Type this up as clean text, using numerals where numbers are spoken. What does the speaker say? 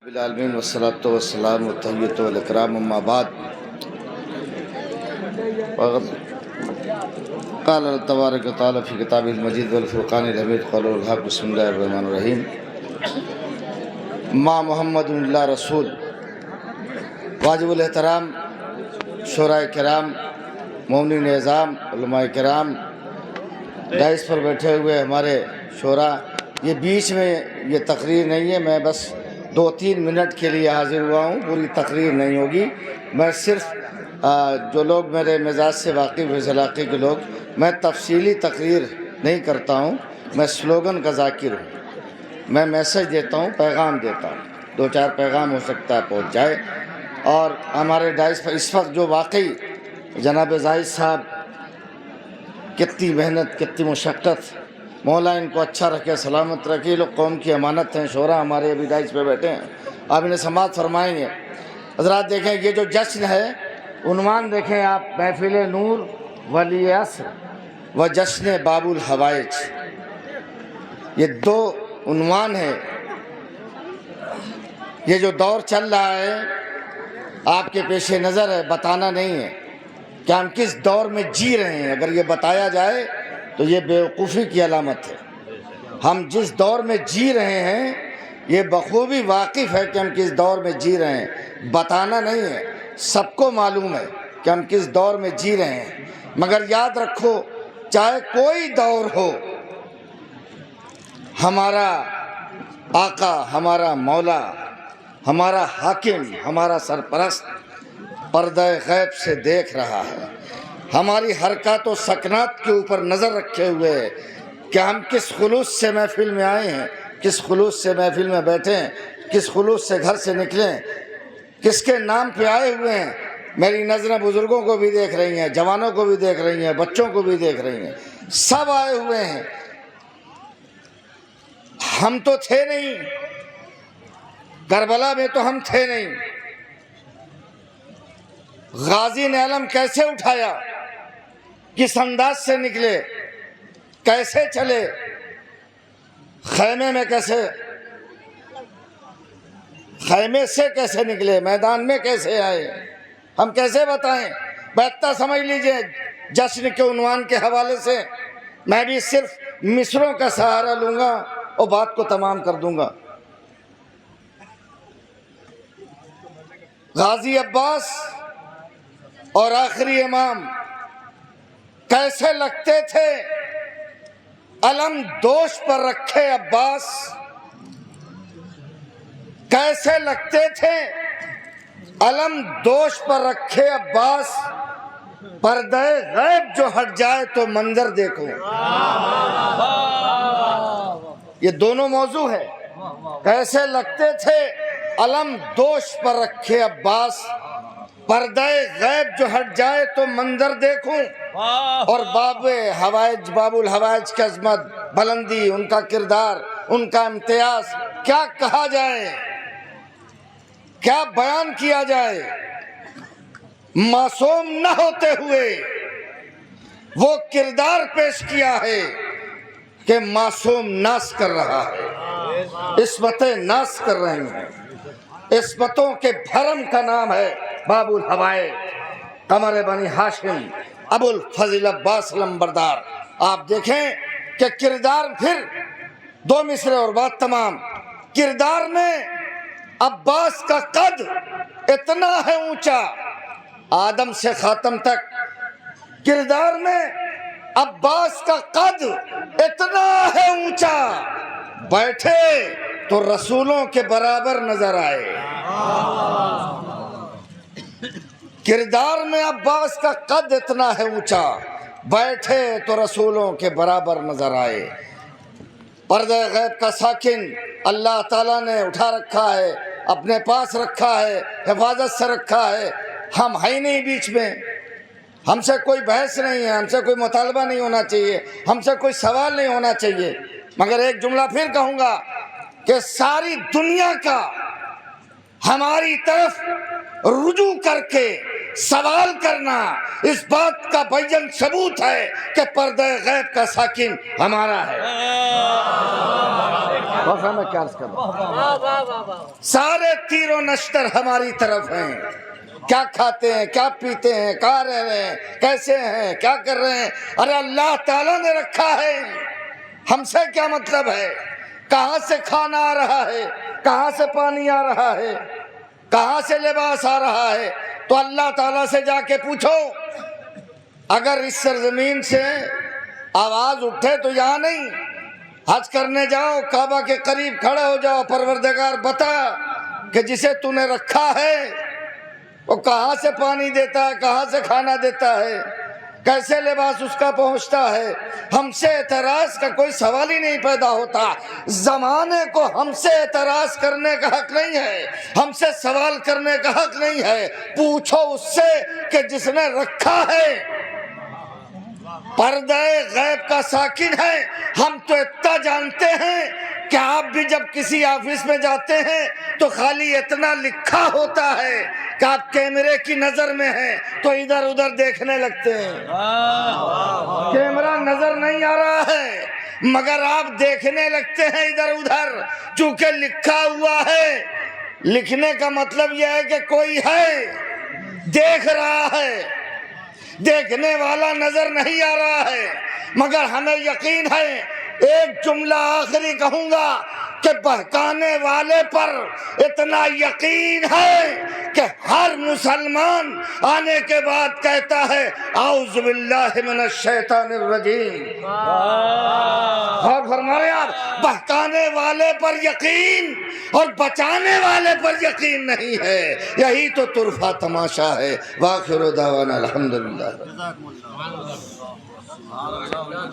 بالعالمین والصلاة والسلام والتحیۃ والاکرام اما بعد قال اللہ تبارک و تعالی فی کتابہ المجید والفرقان الحمید قول الحق بسم اللہ الرحمن الرحیم ما محمد اللہ رسول۔ واجب الاحترام شورا کرام، مومنین اعظام، علماء کرام، دائس پر بیٹھے ہوئے ہمارے شورا، یہ بیچ میں یہ تقریر نہیں ہے، میں بس 2-3 منٹ کے لیے حاضر ہوا ہوں، پوری تقریر نہیں ہوگی۔ میں صرف جو لوگ میرے مزاج سے واقف ہیں، اس علاقے کے لوگ، میں تفصیلی تقریر نہیں کرتا ہوں، میں سلوگن کا ذاکر ہوں، میں میسج دیتا ہوں، پیغام دیتا ہوں، 2-4 پیغام ہو سکتا ہے پہنچ جائے۔ اور ہمارے ڈائس پر اس وقت جو واقعی جناب زاہد صاحب کتنی محنت، کتنی مشقت، مولا ان کو اچھا رکھے، سلامت رکھے، یہ لوگ قوم کی امانت ہیں، شورا ہمارے ابھی ڈائس پہ بیٹھے ہیں، آپ انہیں سماعت فرمائیں گے۔ حضرات دیکھیں یہ جو جشن ہے، عنوان دیکھیں آپ، محفل نور ولی عصر و جشن باب الحوائج، یہ 2 عنوان ہے۔ یہ جو دور چل رہا ہے آپ کے پیش نظر ہے، بتانا نہیں ہے کہ ہم کس دور میں جی رہے ہیں، اگر یہ بتایا جائے تو یہ بیوقوفی کی علامت ہے۔ ہم جس دور میں جی رہے ہیں یہ بخوبی واقف ہے کہ ہم کس دور میں جی رہے ہیں، بتانا نہیں ہے، سب کو معلوم ہے کہ ہم کس دور میں جی رہے ہیں۔ مگر یاد رکھو، چاہے کوئی دور ہو، ہمارا آقا، ہمارا مولا، ہمارا حاکم، ہمارا سرپرست پردہ غیب سے دیکھ رہا ہے، ہماری حرکات و سکنات کے اوپر نظر رکھے ہوئے ہے کہ ہم کس خلوص سے محفل میں آئے ہیں، کس خلوص سے محفل میں بیٹھے ہیں، کس خلوص سے گھر سے نکلیں، کس کے نام پہ آئے ہوئے ہیں۔ میری نظریں بزرگوں کو بھی دیکھ رہی ہیں، جوانوں کو بھی دیکھ رہی ہیں، بچوں کو بھی دیکھ رہی ہیں، سب آئے ہوئے ہیں۔ ہم تو تھے نہیں، کربلا میں تو ہم تھے نہیں، غازی نے علم کیسے اٹھایا، کس انداز سے نکلے، کیسے چلے، خیمے میں کیسے، خیمے سے کیسے نکلے، میدان میں کیسے آئے، ہم کیسے بتائیں۔ بہتر سمجھ لیجئے، جشن کے عنوان کے حوالے سے میں بھی صرف مصروں کا سہارا لوں گا اور بات کو تمام کر دوں گا۔ غازی عباس اور آخری امام کیسے لگتے تھے، علم دوش پر رکھے عباس، کیسے لگتے تھے، علم دوش پر رکھے عباس، پردہ غیب جو ہٹ جائے تو منظر دیکھو۔ یہ دونوں موضوع ہے، کیسے لگتے تھے، علم دوش پر رکھے عباس، پردہ غیب جو ہٹ جائے تو منظر دیکھوں۔ اور باب الحوائج کی عظمت، بلندی، ان کا کردار، ان کا امتیاز، کیا کہا جائے، کیا بیان کیا جائے۔ معصوم نہ ہوتے ہوئے وہ کردار پیش کیا ہے کہ معصوم ناز کر رہا ہے، عصمتیں ناز کر رہی ہیں۔ عصمتوں کے بھرم کا نام ہے باب الحوائج، قمر بنی ہاشم، ابو الفضل عباس لمبردار۔ آپ دیکھیں کہ کردار، پھر 2 مصرے اور بات تمام۔ کردار میں عباس کا قد اتنا ہے اونچا، آدم سے خاتم تک، کردار میں عباس کا قد اتنا ہے اونچا، بیٹھے تو رسولوں کے برابر نظر آئے۔ کردار میں عباس کا قد اتنا ہے اونچا، بیٹھے تو رسولوں کے برابر نظر آئے۔ پردہ غیب کا ساکن اللہ تعالیٰ نے اٹھا رکھا ہے، اپنے پاس رکھا ہے، حفاظت سے رکھا ہے۔ ہم ہیں نہیں بیچ میں، ہم سے کوئی بحث نہیں ہے، ہم سے کوئی مطالبہ نہیں ہونا چاہیے، ہم سے کوئی سوال نہیں ہونا چاہیے۔ مگر ایک جملہ پھر کہوں گا کہ ساری دنیا کا ہماری طرف رجوع کر کے سوال کرنا اس بات کا بین ثبوت ہے کہ پردہ غیب کا ساکن ہمارا ہے۔ وفا میں کیا عرض کر رہا ہوں، سارے تیر و نشتر ہماری طرف ہیں، کیا کھاتے ہیں، کیا پیتے ہیں، کہاں رہ رہے ہیں، کیسے ہیں، کیا کر رہے ہیں، ارے اللہ تعالیٰ نے رکھا ہے، ہم سے کیا مطلب ہے؟ کہاں سے کھانا آ رہا ہے، کہاں سے پانی آ رہا ہے، کہاں سے لباس آ رہا ہے، تو اللہ تعالیٰ سے جا کے پوچھو۔ اگر اس سرزمین سے آواز اٹھے تو یہاں نہیں، حج کرنے جاؤ، کعبہ کے قریب کھڑے ہو جاؤ، پروردگار بتا کہ جسے تو نے رکھا ہے وہ کہاں سے پانی دیتا ہے، کہاں سے کھانا دیتا ہے، کیسے لباس اس کا پہنچتا ہے۔ ہم سے اعتراض کا کوئی سوال ہی نہیں پیدا ہوتا۔ زمانے کو ہم سے اعتراض کرنے کا حق نہیں ہے، ہم سے سوال کرنے کا حق نہیں ہے۔ پوچھو اس سے کہ جس نے رکھا ہے، پردہ غیب کا ساکن ہے۔ ہم تو اتنا جانتے ہیں کہ آپ بھی جب کسی آفس میں جاتے ہیں تو خالی اتنا لکھا ہوتا ہے کہ آپ کیمرے کی نظر میں ہیں تو ادھر ادھر دیکھنے لگتے ہیں، کیمرہ نظر نہیں آ رہا ہے مگر آپ دیکھنے لگتے ہیں ادھر ادھر، چونکہ لکھا ہوا ہے۔ لکھنے کا مطلب یہ ہے کہ کوئی ہے، دیکھ رہا ہے، دیکھنے والا نظر نہیں آ رہا ہے، مگر ہمیں یقین ہے۔ ایک جملہ آخری کہوں گا کہ بہکانے والے پر اتنا یقین ہے کہ ہر مسلمان آنے کے بعد کہتا ہے اعوذ باللہ من الشیطان الرجیم۔ اور فرما رہے آپ، بہکانے والے پر یقین اور بچانے والے پر یقین نہیں ہے، یہی تو طرفہ تماشا ہے۔ وآخر دعوانا الحمدللہ۔